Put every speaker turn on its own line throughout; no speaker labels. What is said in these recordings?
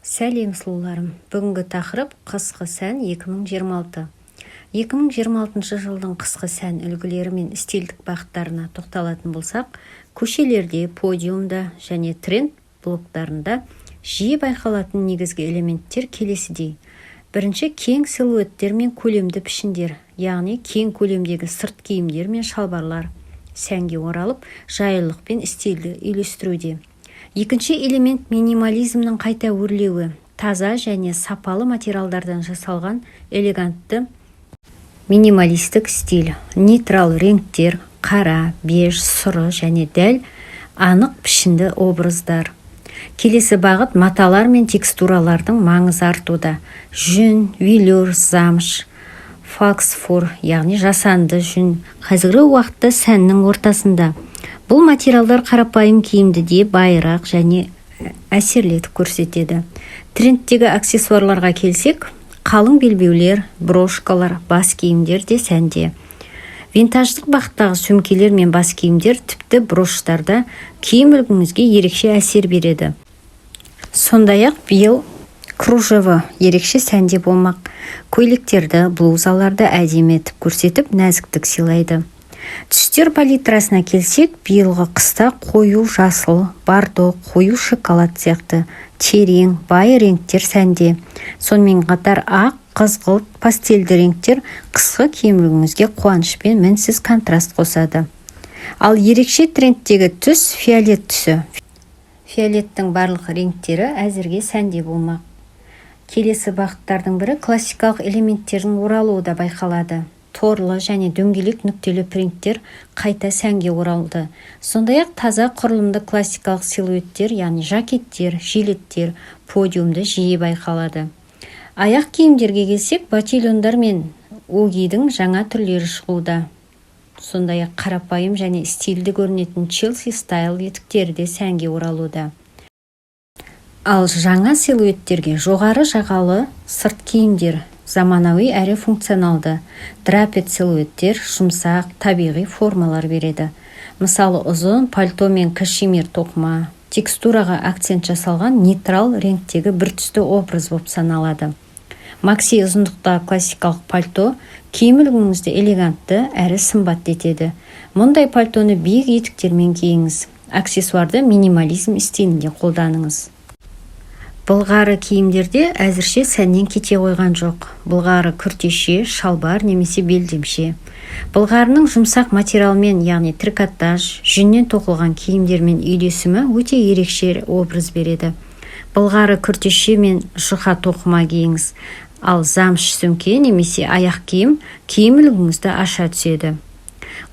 Сәлем сұлуларым, бүгінгі тақырып қысқы сән 2026. 2026 жылдың қысқы сән үлгілері мен стильдік бағыттарына тоқталатын болсақ, көшелерде, подиумда және тренд блоктарында жиі байқалатын негізгі элементтер келесідей. Бірінші, кең силуэттер мен көлемді пішіндер, яғни кең көлемдегі сырт киімдер мен шалбарлар сәнге оралып, жайлылық пен стильді үйлестіруде. Екінші элемент минимализмнің қайта өрлеуі, таза және сапалы материалдардан жасалған элегантты минималистік стиль, нейтрал реңктер, қара, беж, сұры және дәл анық пішінді образдар. Келесі бағыт маталар мен текстуралардың маңызы артуда. Жүн, велюр, замш, фоксфор, яғни жасанды жүн қазіргі уақытта сәннің ортасында. Бұл материалдар қарапайым киімді де байырақ және әсерлетіп көрсетеді. Трендтегі аксессуарларға келсек, қалың белбеулер, брошкалар, бас киімдер де сәнде. Винтаждық бағыттағы сөмкелер мен бас киімдер тіпті броштарда киім үлгіңізге ерекше әсер береді. Сондай-ақ биыл кружево ерекше сәнде болмақ. Көйлектерді, блузаларды әдемі етіп көрсетіп, нәзіктік сыйлайды. Түстер палитрасына келсек, биылғы қыста қою жасыл, бардо, қою шоколад сияқты терең, бай реңктер сәнде. Сонымен қатар ақ, қызғылт, пастельді реңктер қысқы киіміңізге қуаныш пен мінсіз контраст қосады. Ал ерекше трендтегі түс фиолет түсі. Фиолеттің барлық реңктері әзірге сәнде болмақ. Келесі бағыттардың бірі классикалық элементтердің оралуы да байқалады. Торлы және дөңгелек нүктелі принттер қайта сәнге оралды. Сондай-ақ таза құрылымды классикалық силуэттер, яғни жакеттер, жилеттер, подиумды жиі байқалады. Аяқ киімдерге келсек, ботильондар мен огидің жаңа түрлері шығуда. Сондай-ақ қарапайым және стильді көрінетін Fashion.Style етіктері де сәнге оралуда. Ал жаңа силуэттерге жоғары жағалы сырт киімдер заманауи әрі функционалды, драпет силуэттер жұмсақ, табиғи формалар береді. Мысалы, ұзын пальто мен кашемир тоқыма, текстураға акцент жасалған нейтрал реңктегі бір түсті образ болып саналады. Макси ұзындықтағы классикалық пальто киім үлгіңізді элегантты әрі сымбатты етеді. Мұндай пальтоны биік етіктермен киіңіз. Аксессуарды минимализм стилінде қолданыңыз. Былғары киімдерде әзірше сәннен кете қойған жоқ. Былғары күртеше, шалбар немесе белдемше. Былғарының жұмсақ материалмен, яғни трикотаж, жүннен тоқылған киімдермен үйлесімі өте ерекше образ береді. Былғары күртеше мен жұқа тоқыма киіңіз. Ал замш сөмке немесе аяқ киім үлгіңізді аша түседі.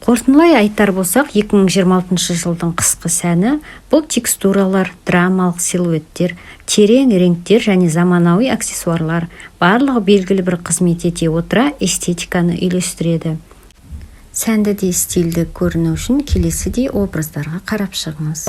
Қорытындылай айтар болсақ, 2026 жылдың қысқы сәні бұл текстуралар, драмалық силуэттер, терең реңктер және заманауи аксессуарлар барлығы белгілі бір қызмет ете отыра эстетиканы үйлестіреді. Сәнді де стильді көріну үшін келесідей образдарға қарап шығыңыз.